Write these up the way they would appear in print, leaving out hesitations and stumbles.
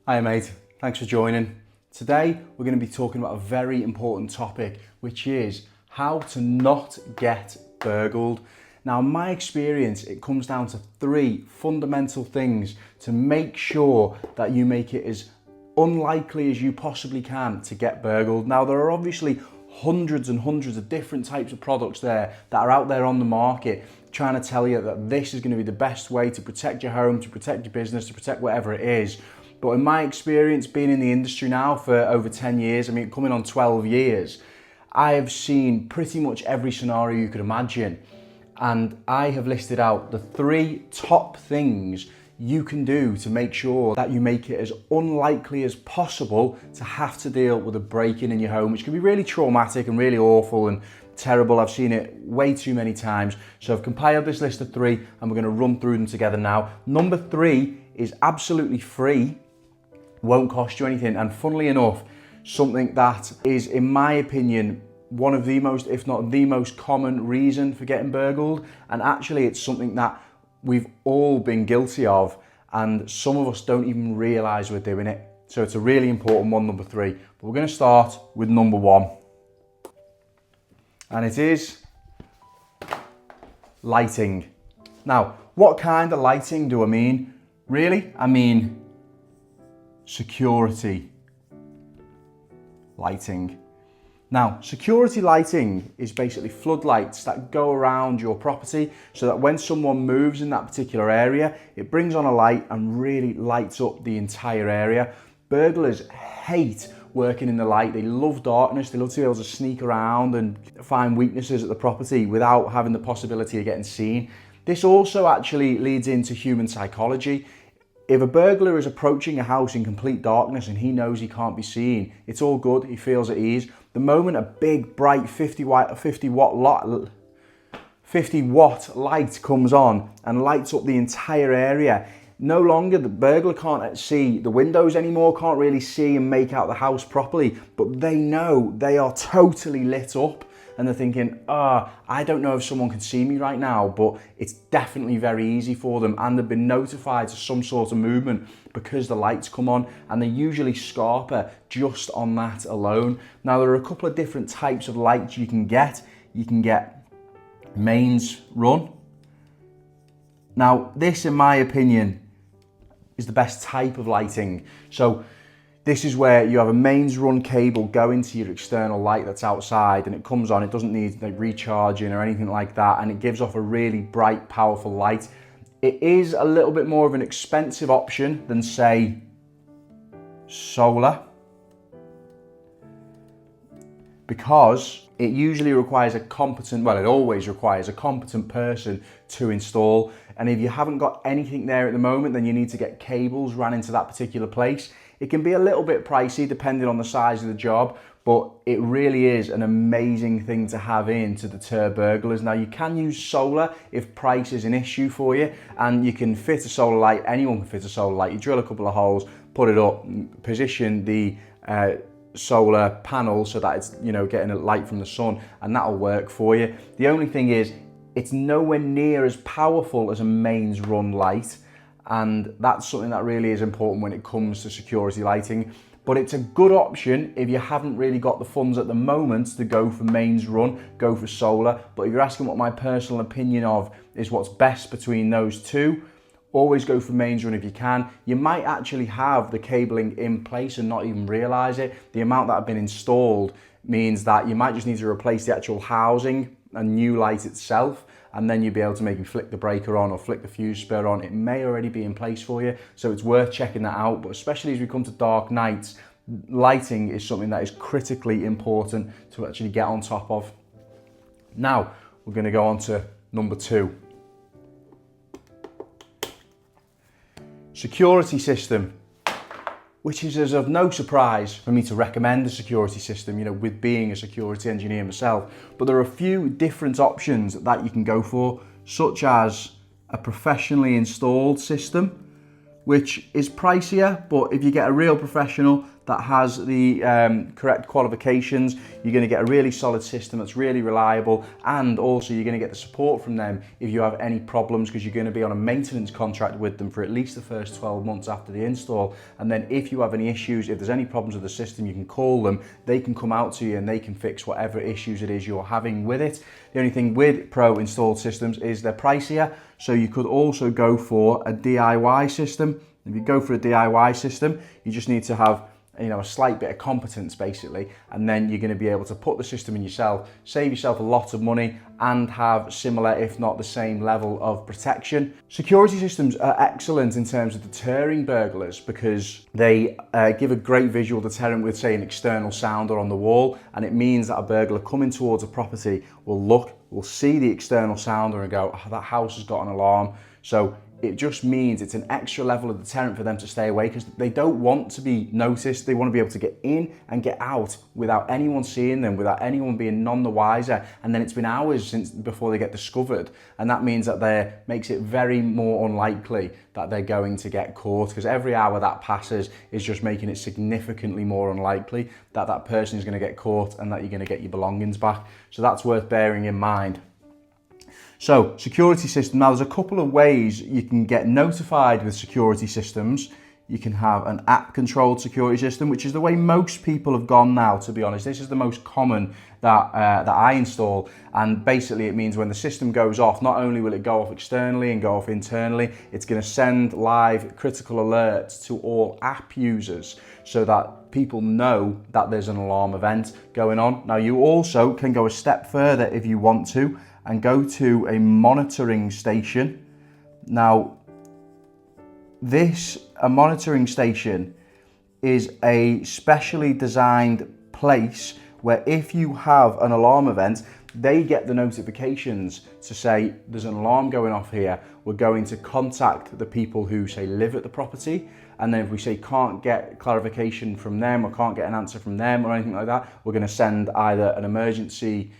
Hi mate, thanks for joining. Today we're going to be talking about a very important topic, which is how to not get burgled. Now in my experience, it comes down to three fundamental things to make sure that you make it as unlikely as you possibly can to get burgled. Now there are obviously hundreds and hundreds of different types of products there that are out there on the market trying to tell you that this is going to be the best way to protect your home, to protect your business, to protect whatever it is. But in my experience, being in the industry now for over 10 years, coming on 12 years, I have seen pretty much every scenario you could imagine. And I have listed out the three top things you can do to make sure that you make it as unlikely as possible to have to deal with a break-in in your home, which can be really traumatic and really awful and terrible. I've seen it way too many times. So I've compiled this list of three and we're going to run through them together now. Number three is absolutely free, won't cost you anything, and funnily enough, something that is, in my opinion, one of the most, if not the most common reason for getting burgled. And actually it's something that we've all been guilty of and some of us don't even realize we're doing it. So it's a really important one, number three. But we're going to start with number one, and it is lighting. Now, what kind of lighting do I mean? Really, I mean security lighting. Now, security lighting is basically floodlights that go around your property so that when someone moves in that particular area, it brings on a light and really lights up the entire area. Burglars hate working in the light. They love darkness. They love to be able to sneak around and find weaknesses at the property without having the possibility of getting seen. This also actually leads into human psychology. If a burglar is approaching a house in complete darkness and he knows he can't be seen, it's all good, he feels at ease. The moment a big, bright 50 watt light comes on and lights up the entire area, no longer the burglar can't see the windows anymore, can't really see and make out the house properly, but they know they are totally lit up. And they're thinking, I don't know if someone can see me right now, but it's definitely very easy for them. And they've been notified of some sort of movement because the lights come on, and they usually scarper just on that alone. Now, there are a couple of different types of lights you can get. You can get mains run. Now, this, in my opinion, is the best type of lighting. So this is where you have a mains run cable going to your external light that's outside, and it comes on. It doesn't need like recharging or anything like that, and it gives off a really bright, powerful light. It is a little bit more of an expensive option than, say, solar, because it usually requires it always requires a competent person to install. And if you haven't got anything there at the moment, then you need to get cables ran into that particular place. It can be a little bit pricey depending on the size of the job, but it really is an amazing thing to have in to deter burglars. Now, you can use solar if price is an issue for you, and you can fit a solar light. Anyone can fit a solar light. You drill a couple of holes, put it up, position the solar panel so that it's getting a light from the sun, and that'll work for you. The only thing is, it's nowhere near as powerful as a mains run light. And that's something that really is important when it comes to security lighting. But it's a good option if you haven't really got the funds at the moment to go for mains run, go for solar. But if you're asking what my personal opinion of is what's best between those two, always go for mains run if you can. You might actually have the cabling in place and not even realize it. The amount that have been installed means that you might just need to replace the actual housing and new light itself, and then you'll be able to maybe flick the breaker on or flick the fuse spur on. It may already be in place for you, so it's worth checking that out. But especially as we come to dark nights, lighting is something that is critically important to actually get on top of. Now, we're going to go on to number two. Security system, which is as of no surprise for me to recommend a security system, with being a security engineer myself. But there are a few different options that you can go for, such as a professionally installed system, which is pricier, but if you get a real professional, that has the correct qualifications, you're going to get a really solid system that's really reliable, and also you're going to get the support from them if you have any problems, because you're going to be on a maintenance contract with them for at least the first 12 months after the install. And then if you have any issues, if there's any problems with the system, you can call them, they can come out to you and they can fix whatever issues it is you're having with it. The only thing with pro installed systems is they're pricier, so you could also go for a DIY system. If you go for a DIY system, you just need to have a slight bit of competence basically, and then you're going to be able to put the system in yourself, save yourself a lot of money, and have similar, if not the same level of protection. Security systems are excellent in terms of deterring burglars because they give a great visual deterrent with, say, an external sounder on the wall, and it means that a burglar coming towards a property will see the external sounder and go, oh, that house has got an alarm. So it just means it's an extra level of deterrent for them to stay away, because they don't want to be noticed. They want to be able to get in and get out without anyone seeing them, without anyone being none the wiser. And then it's been hours before they get discovered. And that means that makes it very more unlikely that they're going to get caught, because every hour that passes is just making it significantly more unlikely that that person is going to get caught and that you're going to get your belongings back. So that's worth bearing in mind. So, security system. Now, there's a couple of ways you can get notified with security systems. You can have an app-controlled security system, which is the way most people have gone now, to be honest. This is the most common that I install. And basically, it means when the system goes off, not only will it go off externally and go off internally, it's going to send live critical alerts to all app users so that people know that there's an alarm event going on. Now, you also can go a step further if you want to, and go to a monitoring station. Now, a monitoring station is a specially designed place where if you have an alarm event, they get the notifications to say there's an alarm going off here. We're going to contact the people who, say, live at the property. And then if we say can't get clarification from them or can't get an answer from them or anything like that, we're going to send either an emergency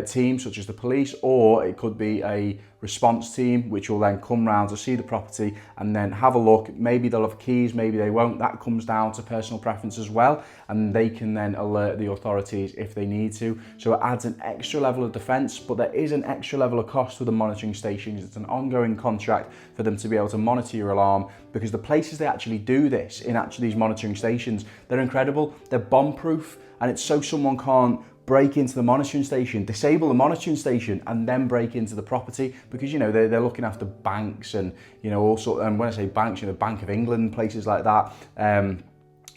team such as the police, or it could be a response team which will then come round to see the property and then have a look. Maybe they'll have keys, maybe they won't. That comes down to personal preference as well, and they can then alert the authorities if they need to. So it adds an extra level of defence, but there is an extra level of cost with the monitoring stations. It's an ongoing contract for them to be able to monitor your alarm, because the places they actually do this in these monitoring stations, they're incredible. They're bomb-proof, and it's so someone can't break into the monitoring station, disable the monitoring station, and then break into the property, because they're looking after banks and also, and when I say banks, the Bank of England, places like that,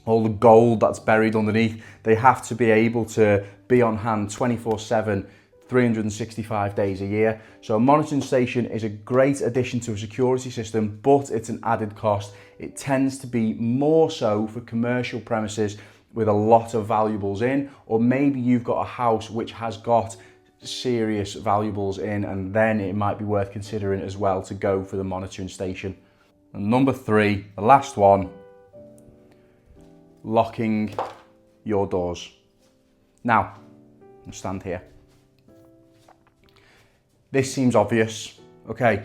all the gold that's buried underneath. They have to be able to be on hand 24/7, 365 days a year. So a monitoring station is a great addition to a security system, but it's an added cost. It tends to be more so for commercial premises with a lot of valuables in, or maybe you've got a house which has got serious valuables in, and then it might be worth considering as well to go for the monitoring station. And number 3, the last one, locking your doors. Now, I'll stand here. This seems obvious, okay,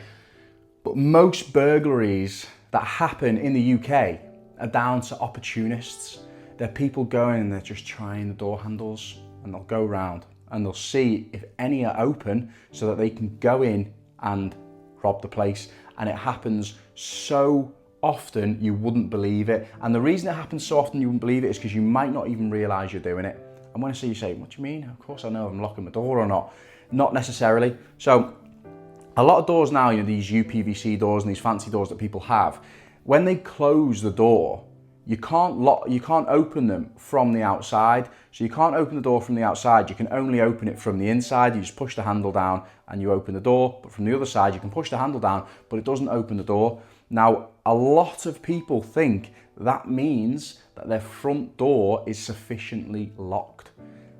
but most burglaries that happen in the UK are down to opportunists. They're people going and they're just trying the door handles, and they'll go around and they'll see if any are open so that they can go in and rob the place. And it happens so often you wouldn't believe it. And the reason it happens so often you wouldn't believe it is because you might not even realise you're doing it. And when I see you say, what do you mean? Of course I know if I'm locking my door or not. Not necessarily. So a lot of doors now, these UPVC doors and these fancy doors that people have, when they close the door, you can't open them from the outside. So you can't open the door from the outside. You can only open it from the inside. You just push the handle down and you open the door. But from the other side, you can push the handle down, but it doesn't open the door. Now, a lot of people think that means that their front door is sufficiently locked.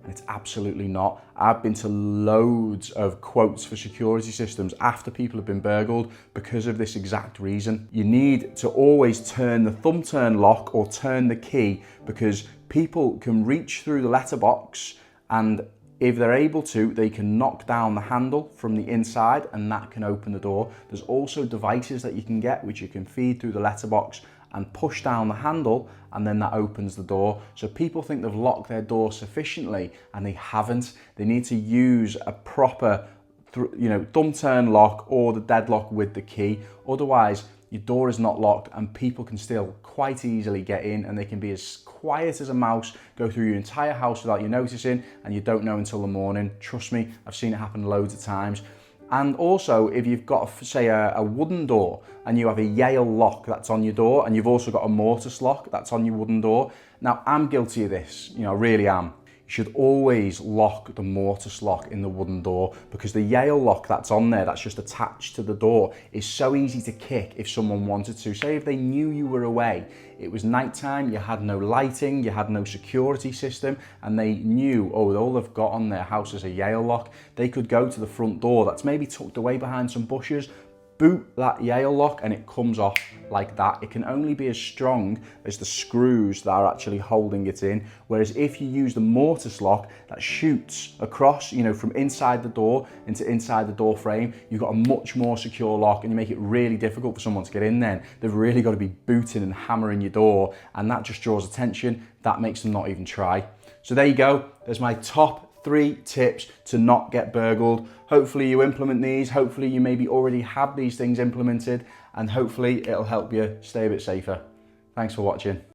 And it's absolutely not. I've been to loads of quotes for security systems after people have been burgled because of this exact reason. You need to always turn the thumb turn lock or turn the key, because people can reach through the letterbox, and if they're able to, they can knock down the handle from the inside and that can open the door. There's also devices that you can get which you can feed through the letterbox and push down the handle, and then that opens the door. So people think they've locked their door sufficiently and they haven't. They need to use a proper thumb turn lock or the deadlock with the key. Otherwise, your door is not locked and people can still quite easily get in, and they can be as quiet as a mouse, go through your entire house without you noticing, and you don't know until the morning. Trust me, I've seen it happen loads of times. And also, if you've got, say, a wooden door and you have a Yale lock that's on your door, and you've also got a mortise lock that's on your wooden door. Now, I'm guilty of this, I really am. You should always lock the mortise lock in the wooden door, because the Yale lock that's on there, that's just attached to the door, is so easy to kick if someone wanted to. Say if they knew you were away, it was nighttime, you had no lighting, you had no security system, and they knew, oh, all they've got on their house is a Yale lock, they could go to the front door that's maybe tucked away behind some bushes, boot that Yale lock, and it comes off like that. It can only be as strong as the screws that are actually holding it in. Whereas if you use the mortise lock that shoots across, from inside the door into inside the door frame, you've got a much more secure lock, and you make it really difficult for someone to get in then. They've really got to be booting and hammering your door, and that just draws attention. That makes them not even try. So there you go. There's my top 3 tips to not get burgled. Hopefully you implement these. Hopefully you maybe already have these things implemented, and hopefully it'll help you stay a bit safer. Thanks for watching.